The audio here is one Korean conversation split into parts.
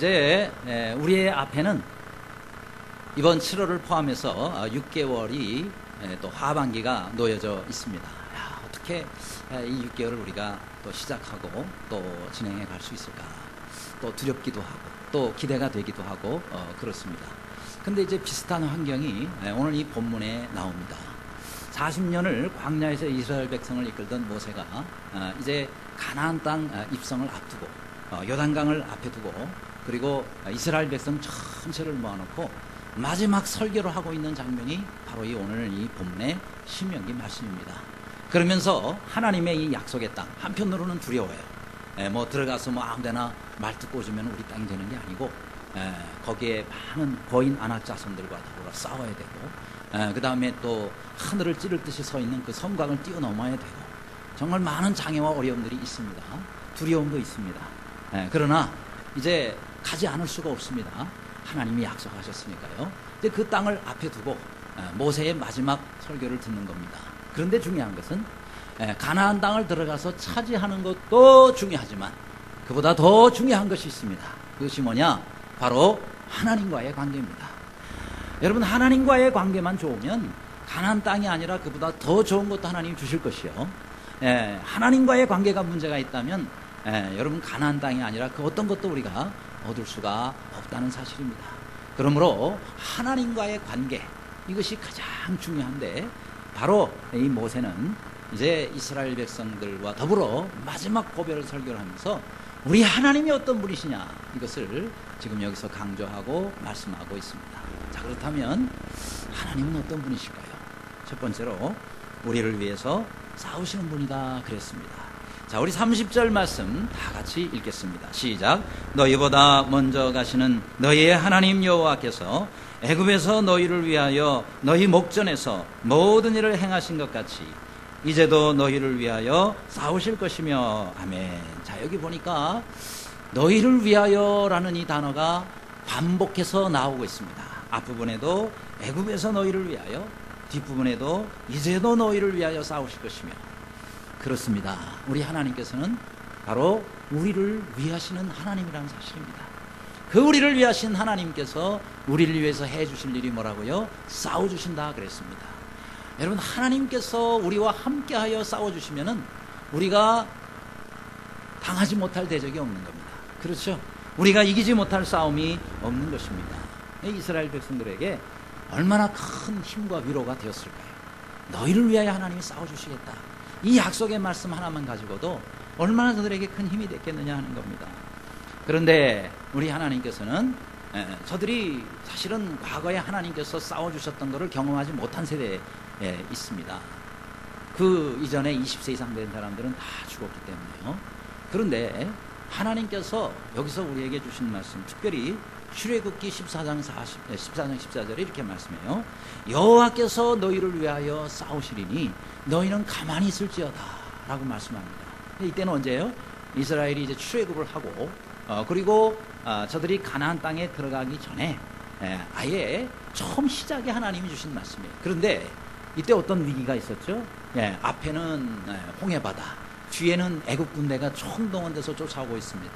이제 우리의 앞에는 이번 7월을 포함해서 6개월이 또 하반기가 놓여져 있습니다. 어떻게 이 6개월을 우리가 또 시작하고 또 진행해 갈 수 있을까? 또 두렵기도 하고 또 기대가 되기도 하고 그렇습니다. 근데 이제 비슷한 환경이 오늘 이 본문에 나옵니다. 40년을 광야에서 이스라엘 백성을 이끌던 모세가 이제 가나안 땅 입성을 앞두고 요단강을 앞에 두고 그리고 이스라엘 백성 전체를 모아놓고 마지막 설교를 하고 있는 장면이 바로 이 오늘 이 본문의 신명기 말씀입니다. 그러면서 하나님의 이 약속의 땅, 한편으로는 두려워요. 뭐 들어가서 뭐 아무데나 말 듣고 오시면 우리 땅이 되는 게 아니고 거기에 많은 거인 아낙 자손들과 더불어 싸워야 되고 그 다음에 또 하늘을 찌를 듯이 서 있는 그 성곽을 뛰어넘어야 되고 정말 많은 장애와 어려움들이 있습니다. 두려움도 있습니다. 그러나 이제 가지 않을 수가 없습니다. 하나님이 약속하셨으니까요. 이제 그 땅을 앞에 두고 모세의 마지막 설교를 듣는 겁니다. 그런데 중요한 것은 가나안 땅을 들어가서 차지하는 것도 중요하지만 그보다 더 중요한 것이 있습니다. 그것이 뭐냐? 바로 하나님과의 관계입니다. 여러분, 하나님과의 관계만 좋으면 가나안 땅이 아니라 그보다 더 좋은 것도 하나님이 주실 것이요. 하나님과의 관계가 문제가 있다면 여러분 가나안 땅이 아니라 그 어떤 것도 우리가 얻을 수가 없다는 사실입니다. 그러므로 하나님과의 관계, 이것이 가장 중요한데 바로 이 모세는 이제 이스라엘 백성들과 더불어 마지막 고별 설교를 하면서 우리 하나님이 어떤 분이시냐, 이것을 지금 여기서 강조하고 말씀하고 있습니다. 자, 그렇다면 하나님은 어떤 분이실까요? 첫 번째로 우리를 위해서 싸우시는 분이다 그랬습니다. 자, 우리 30절 말씀 다 같이 읽겠습니다. 시작. 너희보다 먼저 가시는 너희의 하나님 여호와께서 애굽에서 너희를 위하여 너희 목전에서 모든 일을 행하신 것 같이 이제도 너희를 위하여 싸우실 것이며. 아멘. 자, 여기 보니까 너희를 위하여라는 이 단어가 반복해서 나오고 있습니다. 앞부분에도 애굽에서 너희를 위하여, 뒷부분에도 이제도 너희를 위하여 싸우실 것이며. 그렇습니다. 우리 하나님께서는 바로 우리를 위하시는 하나님이라는 사실입니다. 그 우리를 위하신 하나님께서 우리를 위해서 해주실 일이 뭐라고요? 싸워주신다 그랬습니다. 여러분, 하나님께서 우리와 함께하여 싸워주시면은 우리가 당하지 못할 대적이 없는 겁니다. 그렇죠? 우리가 이기지 못할 싸움이 없는 것입니다. 이스라엘 백성들에게 얼마나 큰 힘과 위로가 되었을까요? 너희를 위하여 하나님이 싸워주시겠다. 이 약속의 말씀 하나만 가지고도 얼마나 저들에게 큰 힘이 됐겠느냐 하는 겁니다. 그런데 우리 하나님께서는 저들이 사실은 과거에 하나님께서 싸워주셨던 것을 경험하지 못한 세대에 있습니다. 그 이전에 20세 이상 된 사람들은 다 죽었기 때문에요. 그런데 하나님께서 여기서 우리에게 주신 말씀, 특별히 출애굽기 14장 14절에 이렇게 말씀해요. 여호와께서 너희를 위하여 싸우시리니 너희는 가만히 있을지어다 라고 말씀합니다. 이때는 언제예요? 이스라엘이 이제 출애굽을 하고 그리고 저들이 가나안 땅에 들어가기 전에 아예 처음 시작에 하나님이 주신 말씀이에요. 그런데 이때 어떤 위기가 있었죠? 앞에는 홍해바다, 뒤에는 애국 군대가 총동원돼서 쫓아오고 있습니다.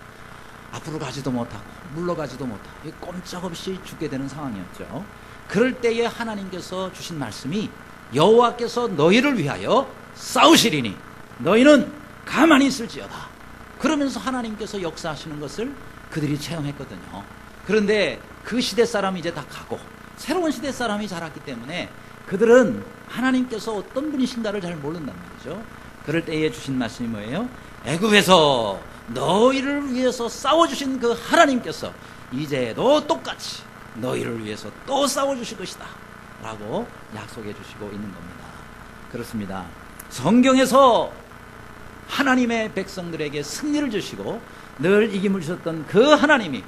앞으로 가지도 못하고 물러가지도 못하고 꼼짝없이 죽게 되는 상황이었죠. 그럴 때에 하나님께서 주신 말씀이 여호와께서 너희를 위하여 싸우시리니 너희는 가만히 있을지어다. 그러면서 하나님께서 역사하시는 것을 그들이 체험했거든요. 그런데 그 시대 사람이 이제 다 가고 새로운 시대 사람이 자랐기 때문에 그들은 하나님께서 어떤 분이신가를 잘 모른단 말이죠. 그럴 때에 주신 말씀이 뭐예요? 애굽에서 너희를 위해서 싸워주신 그 하나님께서 이제도 똑같이 너희를 위해서 또 싸워주실 것이다 라고 약속해 주시고 있는 겁니다. 그렇습니다. 성경에서 하나님의 백성들에게 승리를 주시고 늘 이김을 주셨던 그 하나님이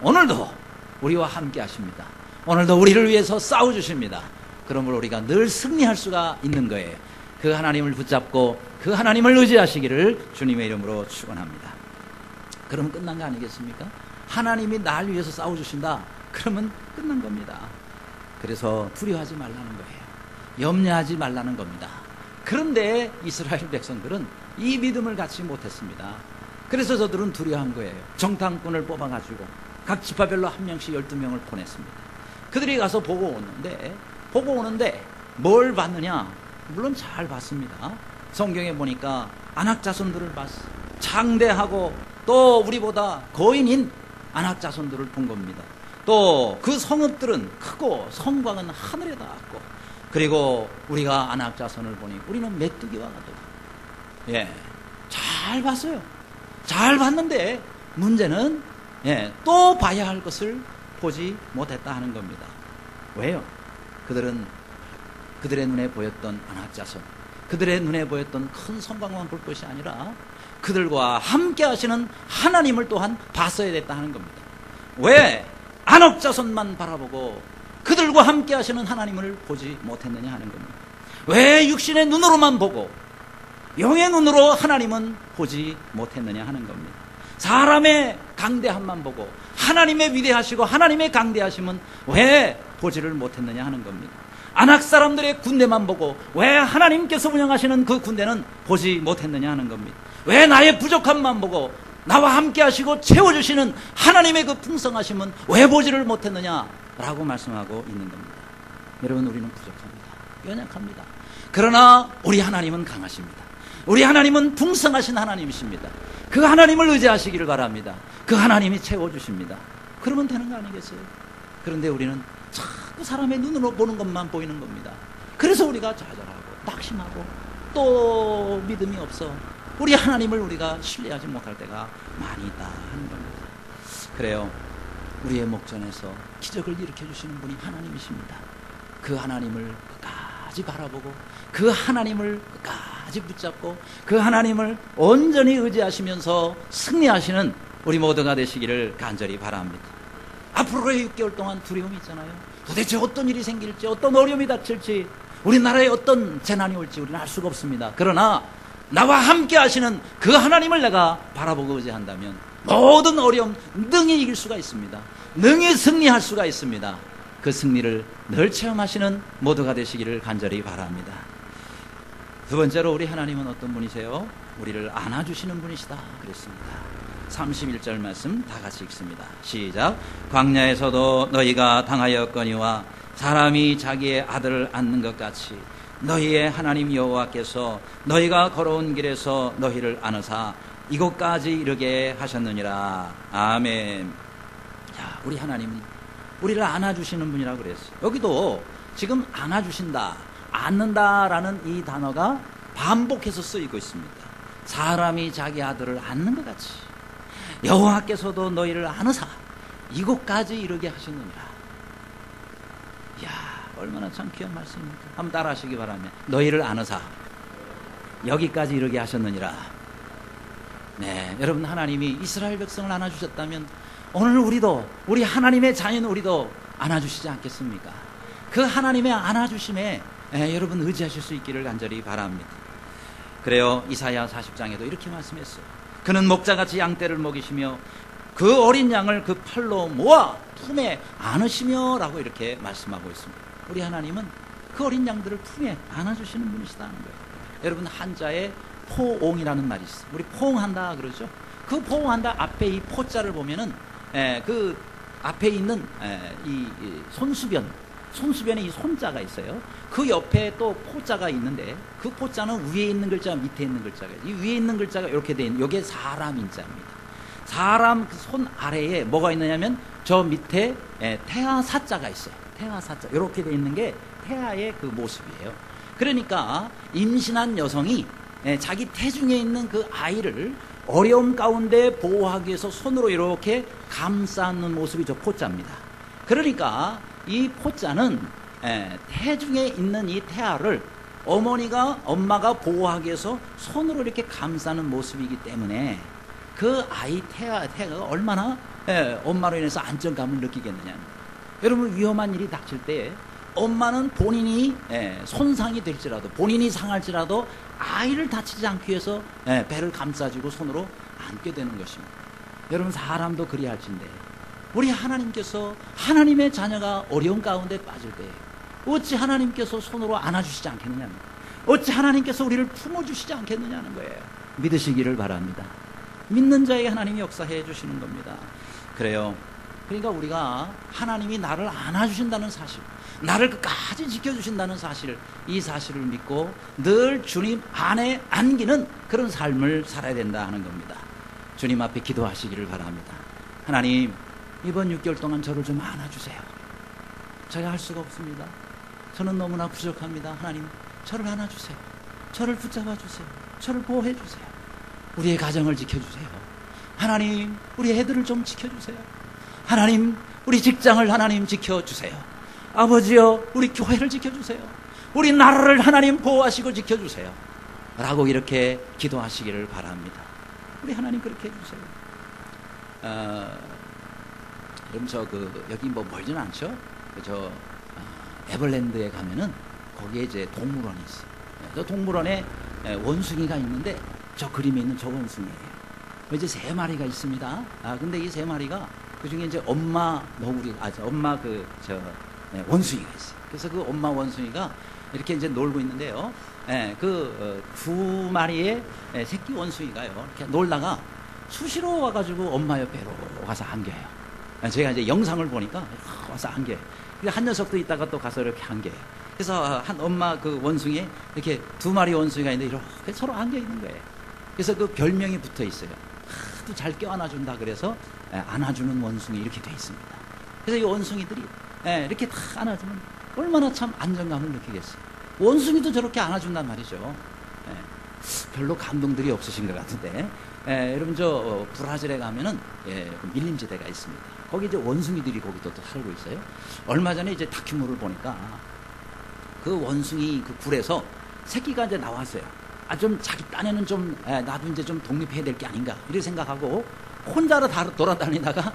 오늘도 우리와 함께 하십니다. 오늘도 우리를 위해서 싸워주십니다. 그러므로 우리가 늘 승리할 수가 있는 거예요. 그 하나님을 붙잡고 그 하나님을 의지하시기를 주님의 이름으로 축원합니다. 그러면 끝난 거 아니겠습니까? 하나님이 날 위해서 싸워주신다. 그러면 끝난 겁니다. 그래서 두려워하지 말라는 거예요. 염려하지 말라는 겁니다. 그런데 이스라엘 백성들은 이 믿음을 갖지 못했습니다. 그래서 저들은 두려워한 거예요. 정탐꾼을 뽑아가지고 각 지파별로 한 명씩 12명을 보냈습니다. 그들이 가서 보고 오는데 뭘 봤느냐? 물론 잘 봤습니다. 성경에 보니까 안악자손들을 봤어. 장대하고 또 우리보다 거인인 안악자손들을 본 겁니다. 또 그 성읍들은 크고 성곽은 하늘에 닿았고, 그리고 우리가 안악자손을 보니 우리는 메뚜기와 같더라. 잘 봤어요. 잘 봤는데 문제는 또 봐야 할 것을 보지 못했다 하는 겁니다. 왜요? 그들의 눈에 보였던 안악자손, 그들의 눈에 보였던 큰 성곽만 볼 것이 아니라 그들과 함께 하시는 하나님을 또한 봤어야 됐다 하는 겁니다. 왜 안악자손만 바라보고 그들과 함께 하시는 하나님을 보지 못했느냐 하는 겁니다. 왜 육신의 눈으로만 보고 영의 눈으로 하나님은 보지 못했느냐 하는 겁니다. 사람의 강대함만 보고 하나님의 위대하시고 하나님의 강대하심은 왜 보지를 못했느냐 하는 겁니다. 안악 사람들의 군대만 보고 왜 하나님께서 운영하시는 그 군대는 보지 못했느냐 하는 겁니다. 왜 나의 부족함만 보고 나와 함께 하시고 채워주시는 하나님의 그 풍성하심은 왜 보지를 못했느냐 라고 말씀하고 있는 겁니다. 여러분, 우리는 부족합니다. 연약합니다. 그러나 우리 하나님은 강하십니다. 우리 하나님은 풍성하신 하나님이십니다. 그 하나님을 의지하시기를 바랍니다. 그 하나님이 채워주십니다. 그러면 되는 거 아니겠어요? 그런데 우리는 자꾸 사람의 눈으로 보는 것만 보이는 겁니다. 그래서 우리가 좌절하고 낙심하고 또 믿음이 없어 우리 하나님을 우리가 신뢰하지 못할 때가 많이 있다 하는 겁니다. 그래요, 우리의 목전에서 기적을 일으켜주시는 분이 하나님이십니다. 그 하나님을 끝까지 바라보고 그 하나님을 끝까지 붙잡고 그 하나님을 온전히 의지하시면서 승리하시는 우리 모두가 되시기를 간절히 바랍니다. 앞으로의 6개월 동안 두려움이 있잖아요. 도대체 어떤 일이 생길지, 어떤 어려움이 닥칠지, 우리나라에 어떤 재난이 올지 우리는 알 수가 없습니다. 그러나 나와 함께 하시는 그 하나님을 내가 바라보고 의지한다면 모든 어려움 능히 이길 수가 있습니다. 능히 승리할 수가 있습니다. 그 승리를 늘 체험하시는 모두가 되시기를 간절히 바랍니다. 두 번째로, 우리 하나님은 어떤 분이세요? 우리를 안아주시는 분이시다 그랬습니다. 31절 말씀 다 같이 읽습니다. 시작. 광야에서도 너희가 당하였거니와 사람이 자기의 아들을 안는 것 같이 너희의 하나님 여호와께서 너희가 걸어온 길에서 너희를 안으사 이곳까지 이르게 하셨느니라. 아멘. 자, 우리 하나님은 우리를 안아주시는 분이라고 그랬어요. 여기도 지금 안아주신다, 안는다라는 이 단어가 반복해서 쓰이고 있습니다. 사람이 자기 아들을 안는 것 같이 여호와께서도 너희를 안으사 이곳까지 이르게 하셨느니라. 이야, 얼마나 참 귀한 말씀입니까? 한번 따라 하시기 바랍니다. 너희를 안으사 여기까지 이르게 하셨느니라. 네, 여러분, 하나님이 이스라엘 백성을 안아주셨다면 오늘 우리도, 우리 하나님의 자녀는 우리도 안아주시지 않겠습니까? 그 하나님의 안아주심에 여러분 의지하실 수 있기를 간절히 바랍니다. 그래요, 이사야 40장에도 이렇게 말씀했어요. 그는 목자같이 양떼를 먹이시며 그 어린 양을 그 팔로 모아 품에 안으시며 라고 이렇게 말씀하고 있습니다. 우리 하나님은 그 어린 양들을 품에 안아주시는 분이시다는 거예요. 여러분, 한자에 포옹이라는 말이 있어요. 우리 포옹한다 그러죠. 그 포옹한다 앞에 이 포자를 보면은 그 앞에 있는 이 손수변에 이 손자가 있어요. 그 옆에 또 포자가 있는데 그 포자는 위에 있는 글자, 밑에 있는 글자가 있어요. 이 위에 있는 글자가 이렇게 돼 있는, 이게 사람 인자입니다. 사람 그 손 아래에 뭐가 있느냐면 저 밑에 태아 사자가 있어요. 태아 사자 이렇게 돼 있는 게 태아의 그 모습이에요. 그러니까 임신한 여성이 자기 태중에 있는 그 아이를 어려움 가운데 보호하기 위해서 손으로 이렇게 감싸는 모습이 저 포자입니다. 그러니까 이 포자는 태중에 있는 이 태아를 엄마가 보호하기 위해서 손으로 이렇게 감싸는 모습이기 때문에 그 아이 태아가 얼마나 엄마로 인해서 안정감을 느끼겠느냐. 여러분, 위험한 일이 닥칠 때 엄마는 본인이 손상이 될지라도, 본인이 상할지라도 아이를 다치지 않기 위해서 배를 감싸주고 손으로 안게 되는 것입니다. 여러분, 사람도 그리할진데 우리 하나님께서, 하나님의 자녀가 어려운 가운데 빠질 때 어찌 하나님께서 손으로 안아주시지 않겠느냐, 어찌 하나님께서 우리를 품어주시지 않겠느냐는 거예요. 믿으시기를 바랍니다. 믿는 자에게 하나님이 역사해 주시는 겁니다. 그래요, 그러니까 우리가 하나님이 나를 안아주신다는 사실, 나를 끝까지 지켜주신다는 사실, 이 사실을 믿고 늘 주님 안에 안기는 그런 삶을 살아야 된다 하는 겁니다. 주님 앞에 기도하시기를 바랍니다. 하나님, 이번 6개월 동안 저를 좀 안아주세요. 제가 할 수가 없습니다. 저는 너무나 부족합니다. 하나님, 저를 안아주세요. 저를 붙잡아주세요. 저를 보호해주세요. 우리의 가정을 지켜주세요. 하나님, 우리 애들을 좀 지켜주세요. 하나님, 우리 직장을 하나님 지켜주세요. 아버지여, 우리 교회를 지켜주세요. 우리 나라를 하나님 보호하시고 지켜주세요. 라고 이렇게 기도하시기를 바랍니다. 우리 하나님 그렇게 해주세요. 그럼 여기 뭐 멀지는 않죠? 에버랜드에 가면은 거기에 이제 동물원이 있어요. 저 동물원에 원숭이가 있는데 저 그림에 있는 저 원숭이에요. 이제 3마리가 있습니다. 근데 이 3마리가 그 중에 이제 엄마 원숭이가 있어요. 그래서 그 엄마 원숭이가 이렇게 이제 놀고 있는데요. 그 2마리의 새끼 원숭이가요. 이렇게 놀다가 수시로 와가지고 엄마 옆에로 가서 안겨요. 제가 이제 영상을 보니까 와서 안겨요. 한 녀석도 있다가 또 가서 이렇게 안겨요. 그래서 한 엄마 그 원숭이에 이렇게 2마리 원숭이가 있는데 이렇게 서로 안겨 있는 거예요. 그래서 그 별명이 붙어 있어요. 하도 잘 껴안아준다 그래서 안아주는 원숭이 이렇게 돼 있습니다. 그래서 이 원숭이들이 이렇게 다 안아주면 얼마나 참 안정감을 느끼겠어요. 원숭이도 저렇게 안아준단 말이죠. 별로 감동들이 없으신 것 같은데, 여러분 브라질에 가면은 그 밀림지대가 있습니다. 거기 이제 원숭이들이 거기도 또 살고 있어요. 얼마 전에 이제 다큐멘터리를 보니까 그 원숭이 그 굴에서 새끼가 이제 나왔어요. 좀 자기 딴에는 좀 나도 이제 좀 독립해야 될 게 아닌가 이렇게 생각하고 혼자로 돌아다니다가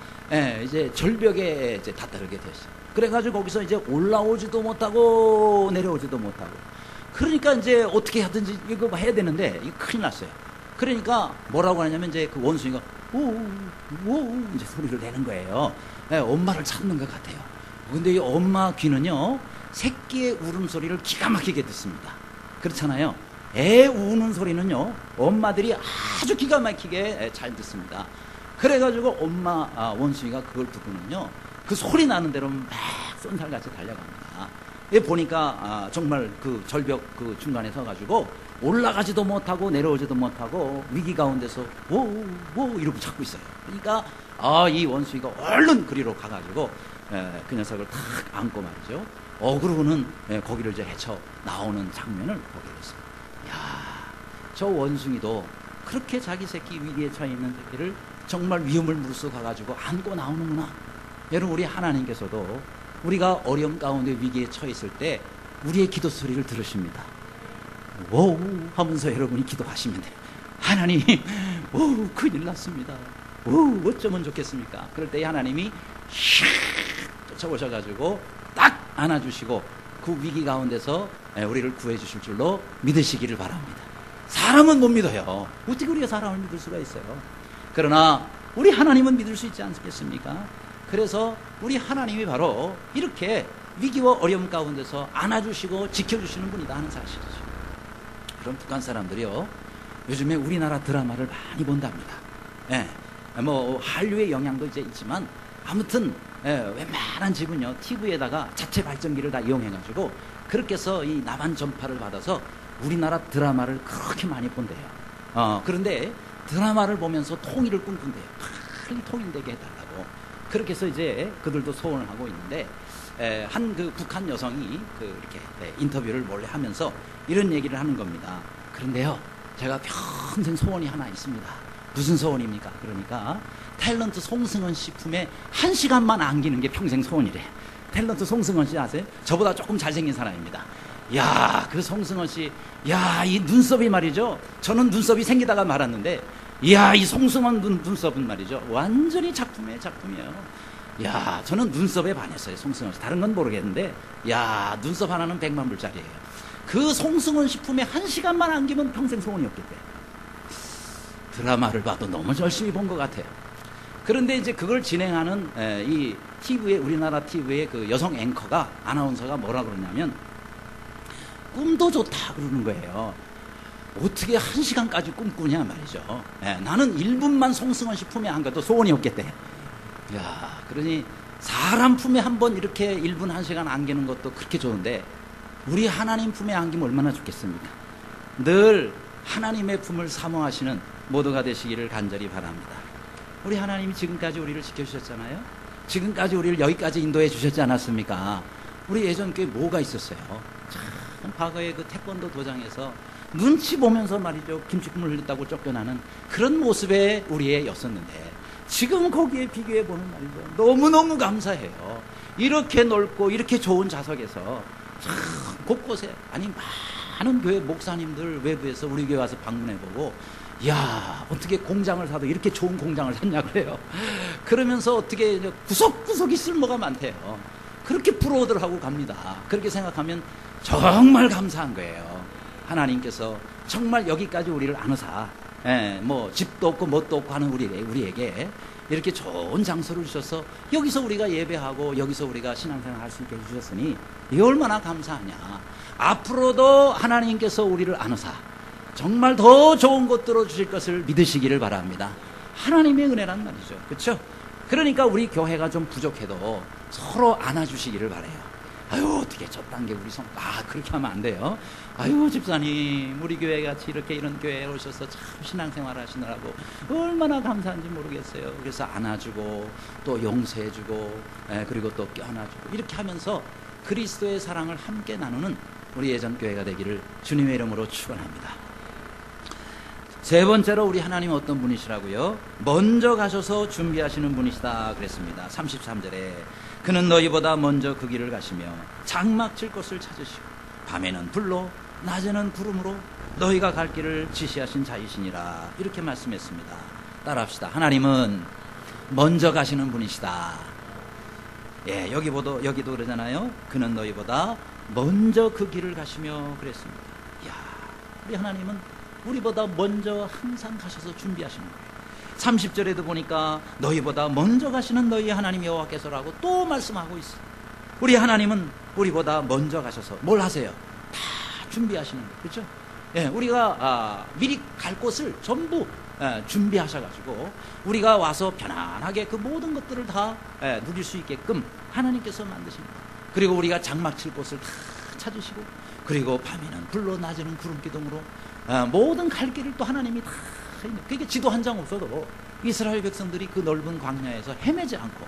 이제 절벽에 이제 다다르게 됐어요. 그래가지고 거기서 이제 올라오지도 못하고 내려오지도 못하고, 그러니까 이제 어떻게 하든지 이거 해야 되는데 이거 큰일 났어요. 그러니까 뭐라고 하냐면 이제 그 원숭이가 우 이제 소리를 내는 거예요. 엄마를 찾는 것 같아요. 근데 이 엄마 귀는요 새끼의 울음소리를 기가 막히게 듣습니다. 그렇잖아요. 애 우는 소리는요 엄마들이 아주 기가 막히게 잘 듣습니다. 그래가지고 엄마 원숭이가 그걸 듣고는요 그 소리 나는 대로 막 쏜살같이 달려갑니다. 보니까 정말 그 절벽 그 중간에 서가지고 올라가지도 못하고 내려오지도 못하고 위기 가운데서 오 이러고 찾고 있어요. 그러니까 이 원숭이가 얼른 그리로 가가지고 그 녀석을 탁 안고 말이죠. 그러고는 거기를 이제 헤쳐 나오는 장면을 보게 됐습니다. 저 원숭이도 그렇게 자기 새끼 위기에 처해 있는 새끼를 정말 위험을 무릅쓰고 가가지고 안고 나오는구나. 여러분, 우리 하나님께서도 우리가 어려움 가운데 위기에 처해 있을 때 우리의 기도 소리를 들으십니다. 오 하면서 여러분이 기도하시면 돼요. 하나님, 큰일 났습니다. 어쩌면 좋겠습니까? 그럴 때 하나님이 샥 쫓아오셔가지고 딱 안아주시고 그 위기 가운데서 우리를 구해주실 줄로 믿으시기를 바랍니다. 사람은 못 믿어요. 어떻게 우리가 사람을 믿을 수가 있어요? 그러나 우리 하나님은 믿을 수 있지 않겠습니까? 그래서 우리 하나님이 바로 이렇게 위기와 어려움 가운데서 안아주시고 지켜주시는 분이다 하는 사실이죠. 그럼 북한 사람들이요 요즘에 우리나라 드라마를 많이 본답니다. 뭐 한류의 영향도 이제 있지만 아무튼 웬만한 집은요 TV에다가 자체 발전기를 다 이용해가지고 그렇게 해서 이 남한 전파를 받아서 우리나라 드라마를 그렇게 많이 본대요. 그런데 드라마를 보면서 통일을 꿈꾼대요. 빨리 통일되게 해달라고. 그렇게 해서 이제 그들도 소원을 하고 있는데 한 그 북한 여성이 이렇게 인터뷰를 몰래 하면서 이런 얘기를 하는 겁니다. 그런데요 제가 평생 소원이 하나 있습니다. 무슨 소원입니까? 그러니까 탤런트 송승헌 씨 품에 1시간만 안기는 게 평생 소원이래. 탤런트 송승헌 씨 아세요? 저보다 조금 잘생긴 사람입니다. 그 송승헌 씨, 이 눈썹이 말이죠. 저는 눈썹이 생기다가 말았는데, 이 송승헌 눈썹은 말이죠. 완전히 작품이에요. 저는 눈썹에 반했어요, 송승헌 씨. 다른 건 모르겠는데, 눈썹 하나는 100만 불짜리예요. 그 송승헌 씨 품에 1시간만 안기면 평생 소원이 없겠대. 드라마를 봐도 너무 열심히 본 것 같아요. 그런데 이제 그걸 진행하는 이 우리나라 TV의 그 여성 앵커가, 아나운서가 뭐라 그러냐면, 꿈도 좋다 그러는 거예요. 어떻게 1시간까지 꿈꾸냐 말이죠. 나는 1분만 송승헌 씨 품에 안 가도 소원이 없겠대. 야, 그러니 사람 품에 한번 이렇게 1분 1시간 안기는 것도 그렇게 좋은데 우리 하나님 품에 안기면 얼마나 좋겠습니까? 늘 하나님의 품을 사모하시는 모두가 되시기를 간절히 바랍니다. 우리 하나님이 지금까지 우리를 지켜주셨잖아요. 지금까지 우리를 여기까지 인도해 주셨지 않았습니까? 우리 예전 교회 뭐가 있었어요? 참 과거에 그 태권도 도장에서 눈치 보면서 말이죠, 김치국물 흘렸다고 쫓겨나는 그런 모습의 우리의 였었는데 지금 거기에 비교해 보면 말이죠, 너무너무 감사해요. 이렇게 넓고 이렇게 좋은 좌석에서 참 곳곳에, 아니 많은 교회 목사님들 외부에서 우리 교회 와서 방문해보고, 야, 어떻게 공장을 사도 이렇게 좋은 공장을 샀냐 그래요. 그러면서 어떻게 구석구석이 쓸모가 많대요. 그렇게 부러워들 하고 갑니다. 그렇게 생각하면 정말 감사한 거예요. 하나님께서 정말 여기까지 우리를 안으사, 뭐 집도 없고 뭣도 없고 하는 우리에게 이렇게 좋은 장소를 주셔서 여기서 우리가 예배하고 여기서 우리가 신앙생활 할 수 있게 해주셨으니 이 얼마나 감사하냐. 앞으로도 하나님께서 우리를 안으사 정말 더 좋은 것들을 주실 것을 믿으시기를 바랍니다. 하나님의 은혜란 말이죠. 그렇죠? 그러니까 우리 교회가 좀 부족해도 서로 안아주시기를 바라요. 아유, 어떻게 저 단계 우리 그렇게 하면 안 돼요. 아유, 집사님, 우리 교회 같이 이렇게 이런 교회에 오셔서 참 신앙생활 하시느라고 얼마나 감사한지 모르겠어요. 그래서 안아주고 또 용서해주고, 그리고 또 껴안아주고 이렇게 하면서 그리스도의 사랑을 함께 나누는 우리 예전 교회가 되기를 주님의 이름으로 축원합니다. 세 번째로 우리 하나님 어떤 분이시라고요? 먼저 가셔서 준비하시는 분이시다 그랬습니다. 33절에 그는 너희보다 먼저 그 길을 가시며 장막 칠 곳을 찾으시고 밤에는 불로 낮에는 구름으로 너희가 갈 길을 지시하신 자이시니라, 이렇게 말씀했습니다. 따라합시다. 하나님은 먼저 가시는 분이시다. 예, 여기도 그러잖아요. 그는 너희보다 먼저 그 길을 가시며 그랬습니다. 이야, 우리 하나님은 우리보다 먼저 항상 가셔서 준비하시는 거예요. 30절에도 보니까 너희보다 먼저 가시는 너희 하나님 여호와께서라고 또 말씀하고 있어요. 우리 하나님은 우리보다 먼저 가셔서 뭘 하세요? 다 준비하시는 거예요. 그렇죠? 예, 우리가 미리 갈 곳을 전부 준비하셔가지고 우리가 와서 편안하게 그 모든 것들을 다 누릴 수 있게끔 하나님께서 만드십니다. 그리고 우리가 장막 칠 곳을 다 찾으시고, 그리고 밤에는 불로 낮에는 구름 기둥으로 모든 갈 길을 또 하나님이 다, 그게 지도 한 장 없어도 이스라엘 백성들이 그 넓은 광야에서 헤매지 않고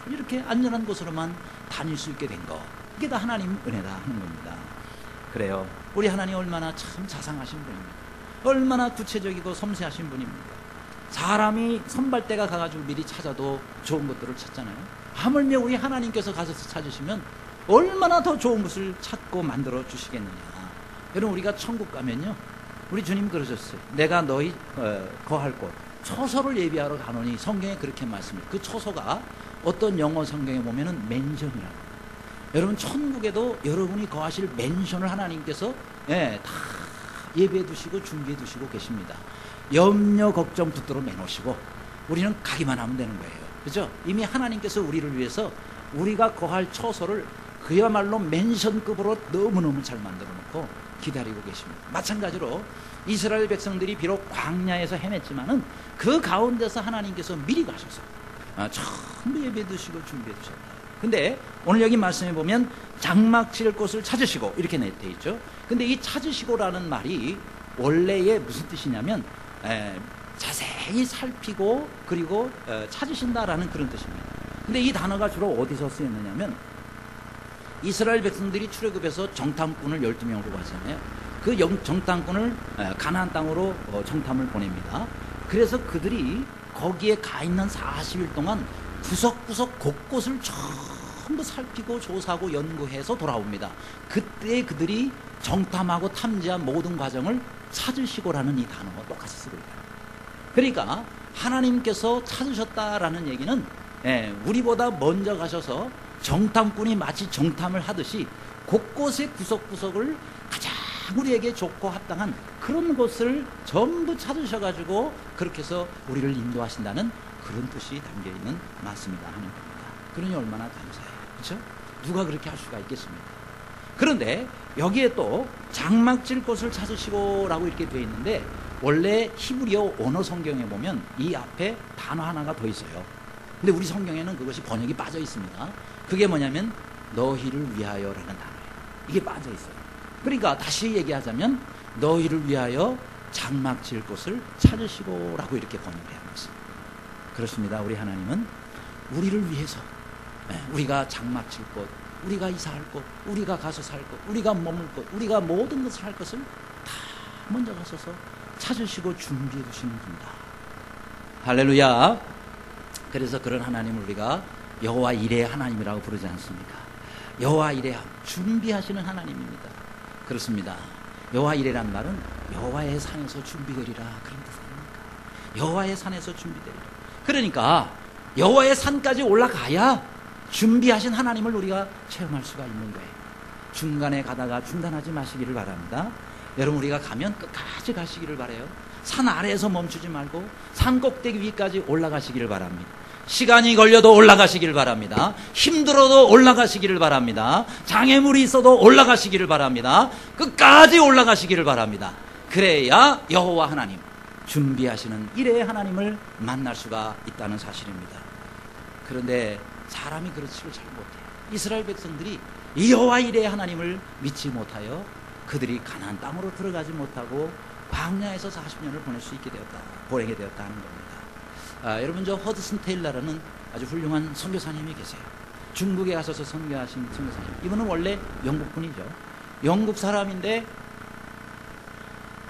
이렇게 안전한 곳으로만 다닐 수 있게 된 거, 이게 다 하나님 은혜다 하는 겁니다. 그래요, 우리 하나님 얼마나 참 자상하신 분입니다. 얼마나 구체적이고 섬세하신 분입니다. 사람이 선발대가 가가지고 미리 찾아도 좋은 것들을 찾잖아요. 하물며 우리 하나님께서 가셔서 찾으시면 얼마나 더 좋은 것을 찾고 만들어 주시겠느냐. 여러분, 우리가 천국 가면요, 우리 주님 그러셨어요. 내가 너희 거할 곳 처소를 예비하러 가노니, 성경에 그렇게 말씀해요. 그 처소가 어떤 영어 성경에 보면은 맨션이라고. 여러분, 천국에도 여러분이 거하실 맨션을 하나님께서 다 예비해 두시고 준비해 두시고 계십니다. 염려 걱정 붙들어 매놓으시고 우리는 가기만 하면 되는 거예요. 그렇죠? 이미 하나님께서 우리를 위해서 우리가 거할 처소를 그야말로 맨션급으로 너무너무 잘 만들어 놓고 기다리고 계십니다. 마찬가지로 이스라엘 백성들이 비록 광야에서 헤맸지만은 그 가운데서 하나님께서 미리 가셔서 전부 예배해 두시고 준비해 두셨다. 근데 오늘 여기 말씀해 보면 장막 칠 곳을 찾으시고 이렇게 돼 있죠. 근데 이 찾으시고라는 말이 원래의 무슨 뜻이냐면 자세히 살피고 그리고 찾으신다라는 그런 뜻입니다. 근데 이 단어가 주로 어디서 쓰였느냐면 이스라엘 백성들이 출애굽해서 정탐꾼을 12명으로 가잖아요. 그 정탐꾼을 가나안 땅으로 정탐을 보냅니다. 그래서 그들이 거기에 가 있는 40일 동안 구석구석 곳곳을 전부 살피고 조사하고 연구해서 돌아옵니다. 그때 그들이 정탐하고 탐지한 모든 과정을 찾으시고라는 이 단어가 똑같이 쓰고 있다. 그러니까 하나님께서 찾으셨다라는 얘기는 우리보다 먼저 가셔서 정탐꾼이 마치 정탐을 하듯이 곳곳의 구석구석을 가장 우리에게 좋고 합당한 그런 곳을 전부 찾으셔가지고 그렇게 해서 우리를 인도하신다는 그런 뜻이 담겨있는 말씀이다 하는 겁니다. 그러니 얼마나 감사해요. 그렇죠? 누가 그렇게 할 수가 있겠습니까? 그런데 여기에 또 장막 칠 곳을 찾으시고 라고 이렇게 되어 있는데 원래 히브리어 원어 성경에 보면 이 앞에 단어 하나가 더 있어요. 근데 우리 성경에는 그것이 번역이 빠져 있습니다. 그게 뭐냐면 너희를 위하여라는 단어예요. 이게 빠져 있어요. 그러니까 다시 얘기하자면 너희를 위하여 장막 지을 곳을 찾으시고 라고 이렇게 번역해야 합니다. 그렇습니다. 우리 하나님은 우리를 위해서 우리가 장막 칠 곳, 우리가 이사할 곳, 우리가 가서 살 곳, 우리가 머물 곳, 우리가 모든 것을 할 것을 다 먼저 가셔서 찾으시고 준비해 두시는 분이다. 할렐루야. 그래서 그런 하나님을 우리가 여호와 이레의 하나님이라고 부르지 않습니까? 여호와 이레, 준비하시는 하나님입니다. 그렇습니다. 여호와 이레란 말은 여호와의 산에서 준비되리라, 그런 뜻 아닙니까? 여호와의 산에서 준비되리라. 그러니까 여호와의 산까지 올라가야 준비하신 하나님을 우리가 체험할 수가 있는 거예요. 중간에 가다가 중단하지 마시기를 바랍니다. 여러분, 우리가 가면 끝까지 가시기를 바라요. 산 아래에서 멈추지 말고 산 꼭대기 위까지 올라가시기를 바랍니다. 시간이 걸려도 올라가시기를 바랍니다. 힘들어도 올라가시기를 바랍니다. 장애물이 있어도 올라가시기를 바랍니다. 끝까지 올라가시기를 바랍니다. 그래야 여호와 하나님, 준비하시는 이레의 하나님을 만날 수가 있다는 사실입니다. 그런데 사람이 그렇지를 잘 못해요. 이스라엘 백성들이 이 여호와 이레의 하나님을 믿지 못하여 그들이 가나안 땅으로 들어가지 못하고 광야에서 40년을 보내게 되었다 하는 겁니다. 여러분, 저 허드슨 테일러라는 아주 훌륭한 선교사님이 계세요. 중국에 가셔서 선교하신 선교사님. 이분은 원래 영국 분이죠. 영국 사람인데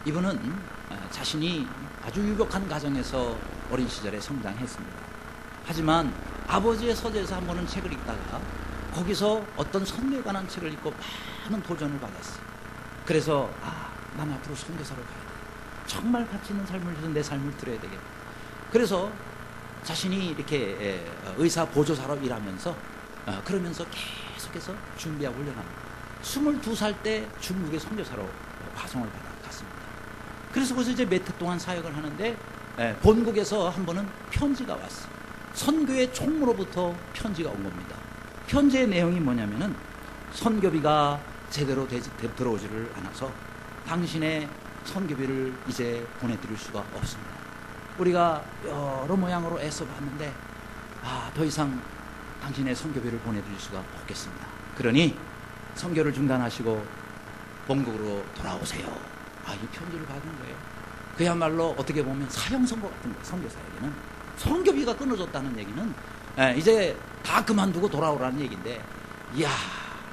이분은 자신이 아주 유복한 가정에서 어린 시절에 성장했습니다. 하지만 아버지의 서재에서 한 번은 책을 읽다가 거기서 어떤 선교에 관한 책을 읽고 많은 도전을 받았어요. 그래서 난 앞으로 선교사로 가야 돼. 정말 가치 있는 삶을 위해서 내 삶을 드려야 되겠다. 그래서 자신이 이렇게 의사 보조사로 일하면서 그러면서 계속해서 준비하고 훈련합니다. 22살 때 중국의 선교사로 파송을 받아갔습니다. 그래서 거기서 이제 몇 해 동안 사역을 하는데 본국에서 한 번은 편지가 왔어요. 선교의 총무로부터 편지가 온 겁니다. 편지의 내용이 뭐냐면은 선교비가 제대로 들어오지를 않아서 당신의 선교비를 이제 보내드릴 수가 없습니다. 우리가 여러 모양으로 애써 봤는데 더 이상 당신의 선교비를 보내드릴 수가 없겠습니다. 그러니 선교를 중단하시고 본국으로 돌아오세요. 이 편지를 받은 거예요. 그야말로 어떻게 보면 사형 선고 같은 거예요. 선교사에게는 선교비가 끊어졌다는 얘기는 이제 다 그만두고 돌아오라는 얘기인데, 이야,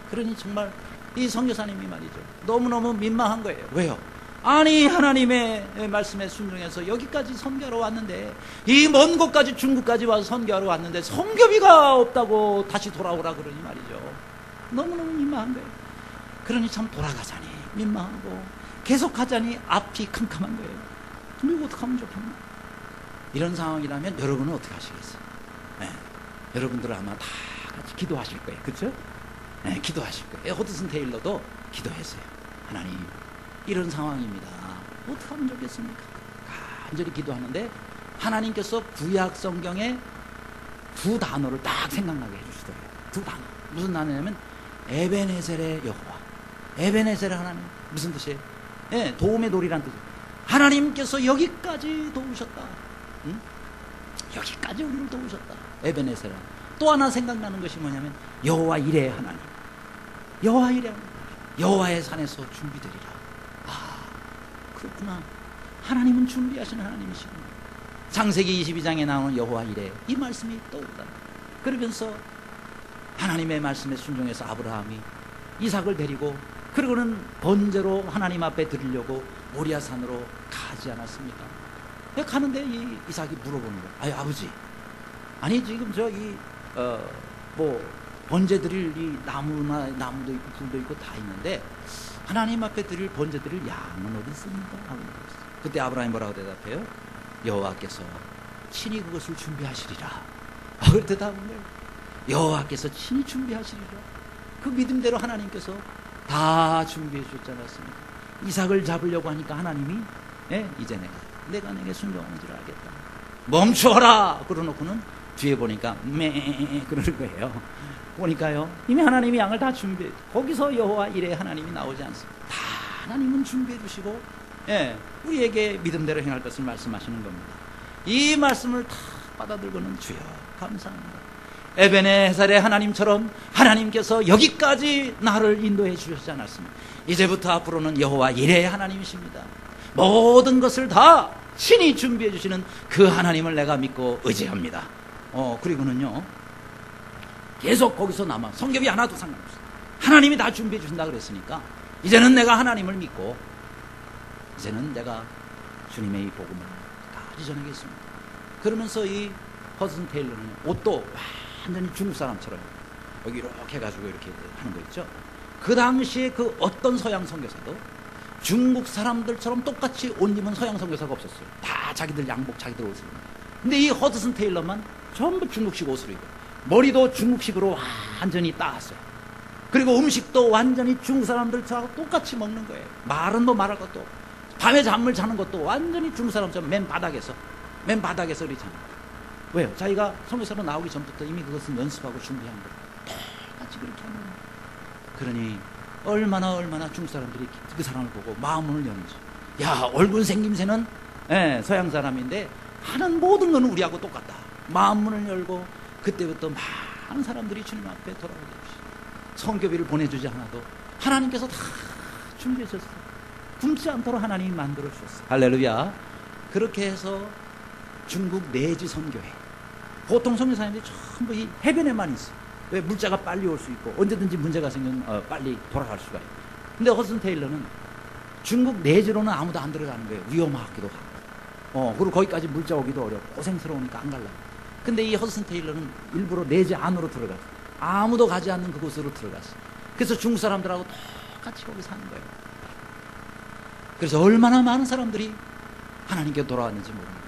그러니 정말 이 선교사님이 말이죠, 너무너무 민망한 거예요. 왜요? 아니, 하나님의 말씀에 순종해서 여기까지 선교하러 왔는데, 이 먼 곳까지 중국까지 와서 선교하러 왔는데 선교비가 없다고 다시 돌아오라 그러니 말이죠. 너무너무 민망한 거예요. 그러니 참 돌아가자니 민망하고 계속하자니 앞이 캄캄한 거예요. 이거 어떡하면 좋겠나? 이런 상황이라면 여러분은 어떻게 하시겠어요? 여러분들은 아마 다 같이 기도하실 거예요. 그렇죠? 기도하실 거예요. 허드슨 테일러도 기도했어요. 하나님, 이런 상황입니다. 어떻게 하면 좋겠습니까? 간절히 기도하는데 하나님께서 구약 성경에 두 단어를 딱 생각나게 해주시더래요. 두 단어. 무슨 단어냐면 에베네셀의 여호와. 에베네셀의 하나님. 무슨 뜻이에요? 도움의 돌이란 뜻이에요. 하나님께서 여기까지 도우셨다. 응? 여기까지 우리를 도우셨다. 에베네셀. 또 하나 생각나는 것이 뭐냐면 여호와 이레의 하나님. 여호와 이레의 하나님. 여호와의 산에서 준비되리라. 그렇구나. 하나님은 준비하시는 하나님이시구나. 창세기 22장에 나오는 여호와 이레, 이 말씀이 떠오르다. 그러면서 하나님의 말씀에 순종해서 아브라함이 이삭을 데리고 그러고는 번제로 하나님 앞에 드리려고 모리아산으로 가지 않았습니까? 가는데 이 이삭이 물어보는 거예요. 아버지, 아니 지금 번제 드릴 이 나무도 있고 불도 있고 다 있는데 하나님 앞에 드릴 번제 드릴 양은 어디 있습니까? 그때 아브라함이 뭐라고 대답해요? 여호와께서 친히 그것을 준비하시리라. 그걸 대답한 거예요. 여호와께서 친히 준비하시리라. 그 믿음대로 하나님께서 다 준비해 주셨지 않았습니까? 이삭을 잡으려고 하니까 하나님이 이제 내가 내게 순종하는 줄 알겠다. 멈춰라! 그러놓고는 뒤에 보니까 그러는 거예요. 보니까요, 이미 하나님이 양을 다 준비해, 거기서 여호와 이레 하나님이 나오지 않습니다. 다 하나님은 준비해 주시고 우리에게 믿음대로 행할 것을 말씀하시는 겁니다. 이 말씀을 다 받아들고는 주여 감사합니다. 에베네살의 하나님처럼 하나님께서 여기까지 나를 인도해 주셨지 않았습니까? 이제부터 앞으로는 여호와 이레의 하나님이십니다. 모든 것을 다 신이 준비해 주시는 그 하나님을 내가 믿고 의지합니다. 그리고는요, 계속 거기서 남아. 성경이 하나도 상관없어요. 하나님이 다 준비해 주신다 그랬으니까 이제는 내가 하나님을 믿고 이제는 내가 주님의 이 복음을 다 전하겠습니다. 그러면서 이 허슨 테일러는 옷도 완전히 중국 사람처럼 여기 이렇게 해가지고 이렇게 하는 거 있죠. 그 당시에 그 어떤 서양 선교사도 중국 사람들처럼 똑같이 옷 입은 서양 선교사가 없었어요. 다 자기들 양복, 자기들 옷을 입는. 근데 이 허드슨 테일러만 전부 중국식 옷으로 입고 머리도 중국식으로 완전히 따왔어요. 그리고 음식도 완전히 중국 사람들처럼 똑같이 먹는 거예요. 말은 뭐 말할 것도 없고, 밤에 잠을 자는 것도 완전히 중국 사람처럼 맨 바닥에서 이렇게 자는 거예요. 왜요? 자기가 선교사로 나오기 전부터 이미 그것을 연습하고 준비한 거예요. 똑같이 그렇게 하는 거예요. 그러니 얼마나 중국 사람들이 그 사람을 보고 마음을 여는지. 야, 얼굴 생김새는 서양 사람인데 하는 모든 건 우리하고 똑같다. 마음문을 열고 그때부터 많은 사람들이 주님 앞에 돌아오게 되시고, 성교비를 보내주지 않아도 하나님께서 다 준비해 주셨어요. 굶지 않도록 하나님이 만들어 주셨어요. 할렐루야. 그렇게 해서 중국 내지 선교회, 보통 선교사님들이 전부 이 해변에만 있어요. 왜? 물자가 빨리 올 수 있고 언제든지 문제가 생기면 빨리 돌아갈 수가 있어요. 근데 허슨 테일러는 중국 내지로는 아무도 안 들어가는 거예요. 위험하기도 하고, 그리고 거기까지 물자 오기도 어렵고 고생스러우니까 안 가려고. 근데 이 허슨 테일러는 일부러 내지 안으로 들어가서 아무도 가지 않는 그곳으로 들어갔어요. 그래서 중국 사람들하고 똑같이 거기 사는 거예요. 그래서 얼마나 많은 사람들이 하나님께 돌아왔는지 모릅니다.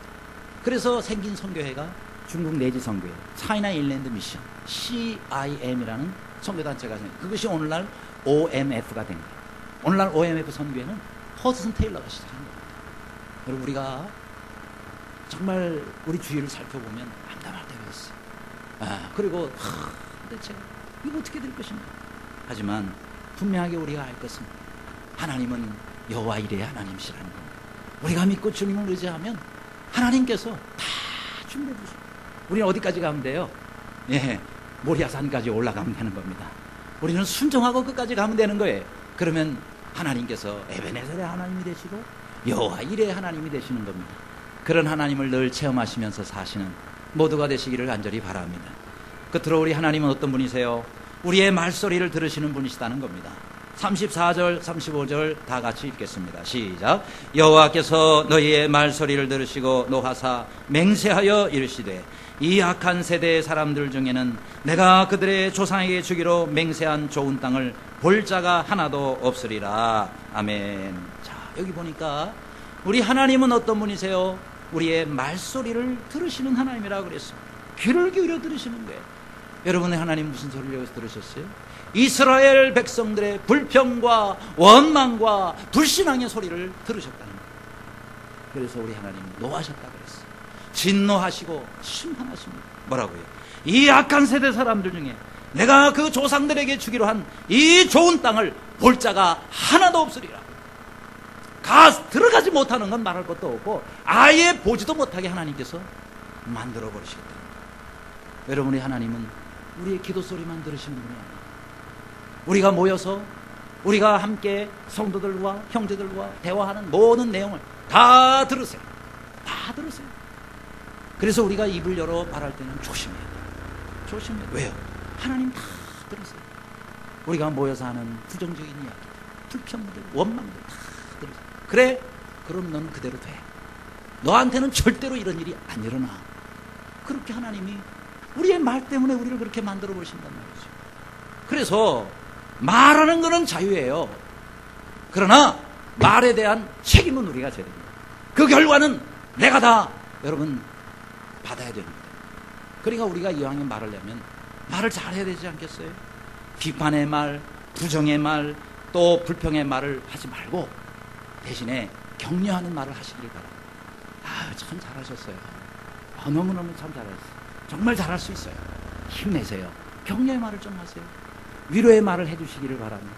그래서 생긴 선교회가 중국 내지 선교회, 차이나 인랜드 미션, CIM이라는 선교단체가 생겼어요. 그것이 오늘날 OMF가 된 거예요. 오늘날 OMF 선교회는 허드슨 테일러가 시작한 겁니다. 여러분, 우리가 정말 우리 주위를 살펴보면 암담할 때가 있어요. 그리고 도대체 이거 어떻게 될 것인가. 하지만 분명하게 우리가 알 것은 하나님은 여호와 이레의 하나님이시라는 겁니다. 우리가 믿고 주님을 의지하면 하나님께서 다 준비해 주십니다. 우리는 어디까지 가면 돼요? 모리아산까지 올라가면 되는 겁니다. 우리는 순종하고 끝까지 가면 되는 거예요. 그러면 하나님께서 에베네셀의 하나님이 되시고 여호와 이레의 하나님이 되시는 겁니다. 그런 하나님을 늘 체험하시면서 사시는 모두가 되시기를 간절히 바랍니다. 끝으로 우리 하나님은 어떤 분이세요? 우리의 말소리를 들으시는 분이시다는 겁니다. 34절, 35절 다 같이 읽겠습니다. 시작. 여호와께서 너희의 말소리를 들으시고 노하사 맹세하여 이르시되 이 악한 세대의 사람들 중에는 내가 그들의 조상에게 주기로 맹세한 좋은 땅을 볼 자가 하나도 없으리라. 아멘. 자, 여기 보니까 우리 하나님은 어떤 분이세요? 우리의 말소리를 들으시는 하나님이라고 그랬어요. 귀를 기울여 들으시는 거예요. 여러분의 하나님 무슨 소리를 여기서 들으셨어요? 이스라엘 백성들의 불평과 원망과 불신앙의 소리를 들으셨다는 거예요. 그래서 우리 하나님 노하셨다고 그랬어요. 진노하시고 심판하십니다. 뭐라고요? 이 악한 세대 사람들 중에 내가 그 조상들에게 주기로 한 이 좋은 땅을 볼 자가 하나도 없으리라. 들어가지 못하는 건 말할 것도 없고 아예 보지도 못하게 하나님께서 만들어 버리시겠다. 여러분의 하나님은 우리의 기도 소리만 들으시는 분이 아니에요. 우리가 모여서 우리가 함께 성도들과 형제들과 대화하는 모든 내용을 다 들으세요. 다 들으세요. 그래서 우리가 입을 열어 말할 때는 조심해야 돼요. 조심해야 돼요. 왜요? 하나님 다 들으세요. 우리가 모여서 하는 부정적인 이야기, 불평들, 원망들 다 들으세요. 그래? 그럼 넌 그대로 돼. 너한테는 절대로 이런 일이 안 일어나. 그렇게 하나님이 우리의 말 때문에 우리를 그렇게 만들어 보신단 말이죠. 그래서 말하는 것은 자유예요. 그러나 말에 대한 책임은 우리가 져야 됩니다. 그 결과는 내가 다 여러분 받아야 됩니다. 그러니까 우리가 이왕에 말하려면 말을 잘해야 되지 않겠어요? 비판의 말, 부정의 말, 또 불평의 말을 하지 말고 대신에 격려하는 말을 하시길 바랍니다. 참 잘하셨어요. 너무너무 참 잘하셨어요. 정말 잘할 수 있어요. 힘내세요. 격려의 말을 좀 하세요. 위로의 말을 해주시기를 바랍니다.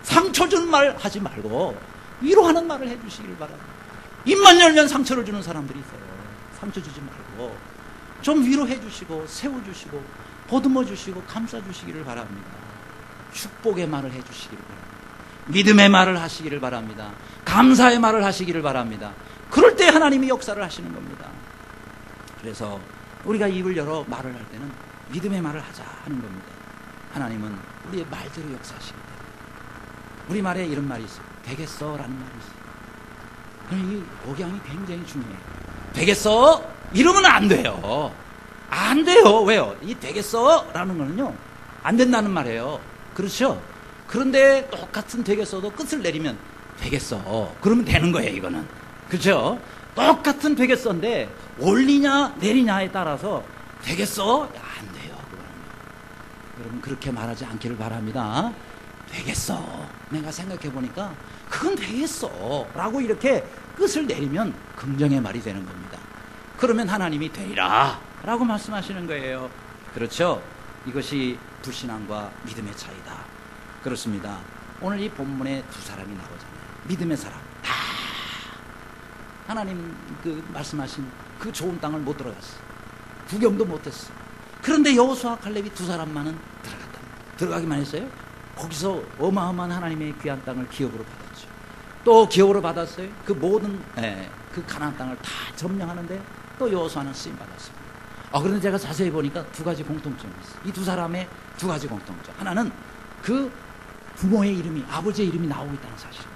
상처 준 말 하지 말고 위로하는 말을 해주시기를 바랍니다. 입만 열면 상처를 주는 사람들이 있어요. 상처 주지 말고 좀 위로해 주시고 세워주시고 보듬어 주시고 감싸 주시기를 바랍니다. 축복의 말을 해 주시기를 바랍니다. 믿음의 말을 하시기를 바랍니다. 감사의 말을 하시기를 바랍니다. 그럴 때 하나님이 역사를 하시는 겁니다. 그래서 우리가 입을 열어 말을 할 때는 믿음의 말을 하자 하는 겁니다. 하나님은 우리의 말대로 역사하시기 때문에. 우리말에 이런 말이 있어요. 되겠어? 라는 말이 있어요. 이 억양이 굉장히 중요해요. 되겠어? 이러면 안 돼요. 안 돼요. 왜요? 이 되겠어? 라는 거는요, 안 된다는 말이에요. 그렇죠? 그런데 똑같은 되겠어도 끝을 내리면 되겠어. 그러면 되는 거예요, 이거는. 그렇죠? 똑같은 되겠어인데 올리냐 내리냐에 따라서 되겠어? 안 돼요. 여러분 그렇게 말하지 않기를 바랍니다. 되겠어. 내가 생각해 보니까 그건 되겠어 라고 이렇게 끝을 내리면 긍정의 말이 되는 겁니다. 그러면 하나님이 되리라 라고 말씀하시는 거예요. 그렇죠? 이것이 불신앙과 믿음의 차이다. 그렇습니다. 오늘 이 본문에 두 사람이 나오잖아요. 믿음의 사람. 하나님 그 말씀하신 그 좋은 땅을 못 들어갔어. 구경도 못했어. 그런데 여호수아와 칼렙이 두 사람만은 들어갔다. 들어가기만 했어요. 거기서 어마어마한 하나님의 귀한 땅을 기업으로 받았죠. 또 기업으로 받았어요. 그 모든 그 가나안 땅을 다 점령하는데 또 여호수아는 쓰임 받았습니다. 그런데 제가 자세히 보니까 두 가지 공통점이 있어요. 이 두 사람의 두 가지 공통점. 하나는 그 부모의 이름이, 아버지의 이름이 나오고 있다는 사실입니다.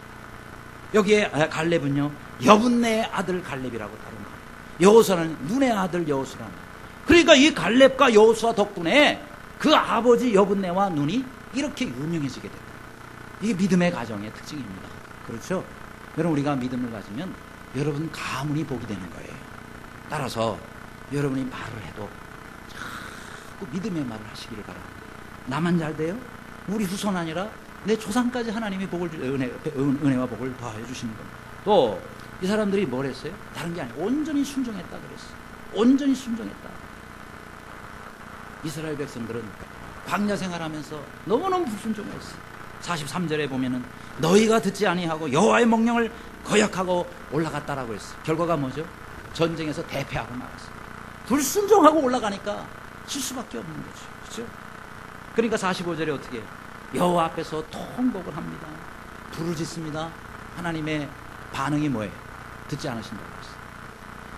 여기에 갈렙은요, 여분네의 아들 갈렙이라고 다룬 거예요. 여호수아는 눈의 아들 여호수라는 거예요. 그러니까 이 갈렙과 여호수아 덕분에 그 아버지 여분네와 눈이 이렇게 유명해지게 됐다. 이게 믿음의 가정의 특징입니다. 그렇죠? 여러분 우리가 믿음을 가지면 여러분 가문이 복이 되는 거예요. 따라서 여러분이 말을 해도 자꾸 믿음의 말을 하시기를 바랍니다. 나만 잘 돼요? 우리 후손 아니라 내 조상까지 하나님이 은혜와 복을 더하여 주시는 겁니다. 또 이 사람들이 뭘 했어요? 다른 게 아니고 온전히 순종했다 그랬어요. 온전히 순종했다. 이스라엘 백성들은 광야 생활하면서 너무너무 불순종했어요. 43절에 보면은 너희가 듣지 아니하고 여호와의 명령을 거역하고 올라갔다라고 했어요. 결과가 뭐죠? 전쟁에서 대패하고 나갔어요. 불순종하고 올라가니까 질 수밖에 없는 거죠. 그렇죠? 그러니까 45절에 어떻게 해요? 여호와 앞에서 통곡을 합니다. 부르짖습니다. 하나님의 반응이 뭐예요? 듣지 않으신다고 했어요.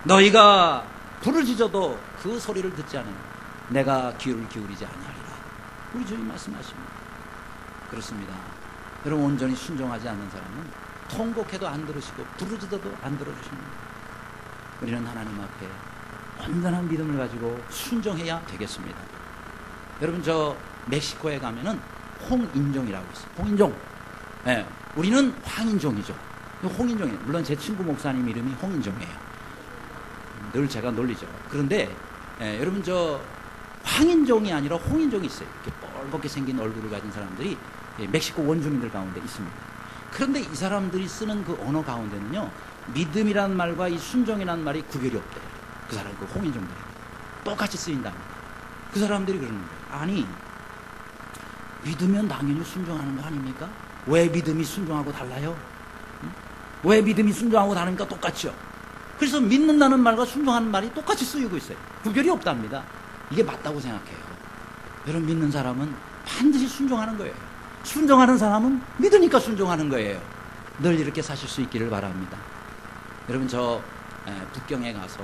너희가 부르짖어도 그 소리를 듣지 않으면 내가 귀를 기울이지 아니하리라. 우리 주님 말씀하십니다. 그렇습니다. 여러분 온전히 순종하지 않는 사람은 통곡해도 안 들으시고 부르짖어도 안 들어주십니다. 우리는 하나님 앞에 온전한 믿음을 가지고 순종해야 되겠습니다. 여러분 저 멕시코에 가면은 홍인종이라고 있어요. 홍인종. 우리는 황인종이죠. 홍인종이에요. 물론 제 친구 목사님 이름이 홍인종이에요. 늘 제가 놀리죠. 그런데 여러분 저 황인종이 아니라 홍인종이 있어요. 이렇게 뻘겋게 생긴 얼굴을 가진 사람들이 멕시코 원주민들 가운데 있습니다. 그런데 이 사람들이 쓰는 그 언어 가운데는요, 믿음이란 말과 이 순종이란 말이 구별이 없대요. 그 사람, 그 홍인종들이 똑같이 쓰인답니다. 그 사람들이 그러는 거예요. 아니, 믿으면 당연히 순종하는 거 아닙니까? 왜 믿음이 순종하고 달라요? 왜 믿음이 순종하고 다르니까 똑같죠? 그래서 믿는다는 말과 순종하는 말이 똑같이 쓰이고 있어요. 구별이 없답니다. 이게 맞다고 생각해요. 여러분 믿는 사람은 반드시 순종하는 거예요. 순종하는 사람은 믿으니까 순종하는 거예요. 늘 이렇게 사실 수 있기를 바랍니다. 여러분 저 북경에 가서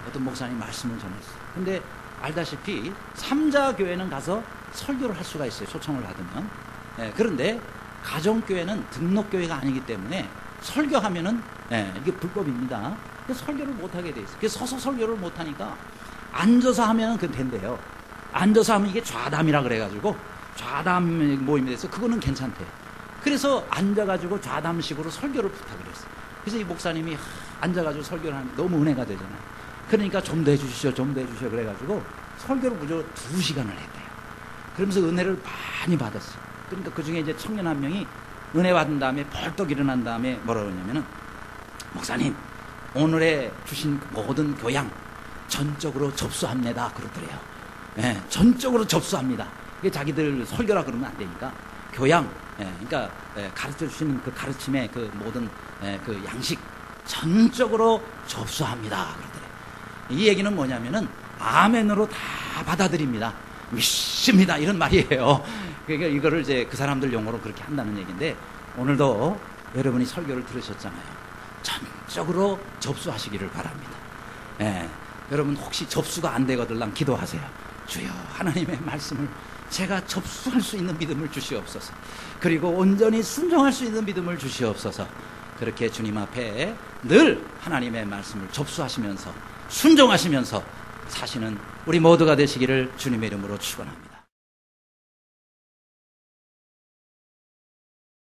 어떤 목사님 말씀을 전했어요. 근데 알다시피 삼자교회는 가서 설교를 할 수가 있어요. 초청을 받으면. 그런데 가정교회는 등록교회가 아니기 때문에 설교하면은 이게 불법입니다. 그래서 설교를 못하게 돼 있어요. 그래서 서서 설교를 못하니까 앉아서 하면 그건 된대요. 앉아서 하면 이게 좌담이라 그래가지고 좌담 모임이 돼서 그거는 괜찮대요. 그래서 앉아가지고 좌담식으로 설교를 부탁을 했어요. 그래서 이 목사님이 앉아가지고 설교를 하면 너무 은혜가 되잖아요. 그러니까 좀 더 해주시죠, 좀 더 해주시죠 그래가지고 설교를 무려 2시간을 했대요. 그러면서 은혜를 많이 받았어요. 그러니까 그 중에 이제 청년 한 명이 은혜 받은 다음에 벌떡 일어난 다음에 뭐라 그러냐면은 목사님 오늘의 주신 모든 교양 전적으로 접수합니다 그러더래요. 전적으로 접수합니다. 이게 자기들 설교라 그러면 안 되니까 교양, 그러니까 가르쳐 주시는 그 가르침의 그 모든 그 양식 전적으로 접수합니다 그러더래요. 이 얘기는 뭐냐면은 아멘으로 다 받아들입니다. 믿습니다. 이런 말이에요. 그러니까 이거를 이제 그 사람들 용어로 그렇게 한다는 얘기인데, 오늘도 여러분이 설교를 들으셨잖아요. 전적으로 접수하시기를 바랍니다. 예, 여러분 혹시 접수가 안 되거들랑 기도하세요. 주여, 하나님의 말씀을 제가 접수할 수 있는 믿음을 주시옵소서. 그리고 온전히 순종할 수 있는 믿음을 주시옵소서. 그렇게 주님 앞에 늘 하나님의 말씀을 접수하시면서 순종하시면서 사시는 우리 모두가 되시기를 주님의 이름으로 축원합니다.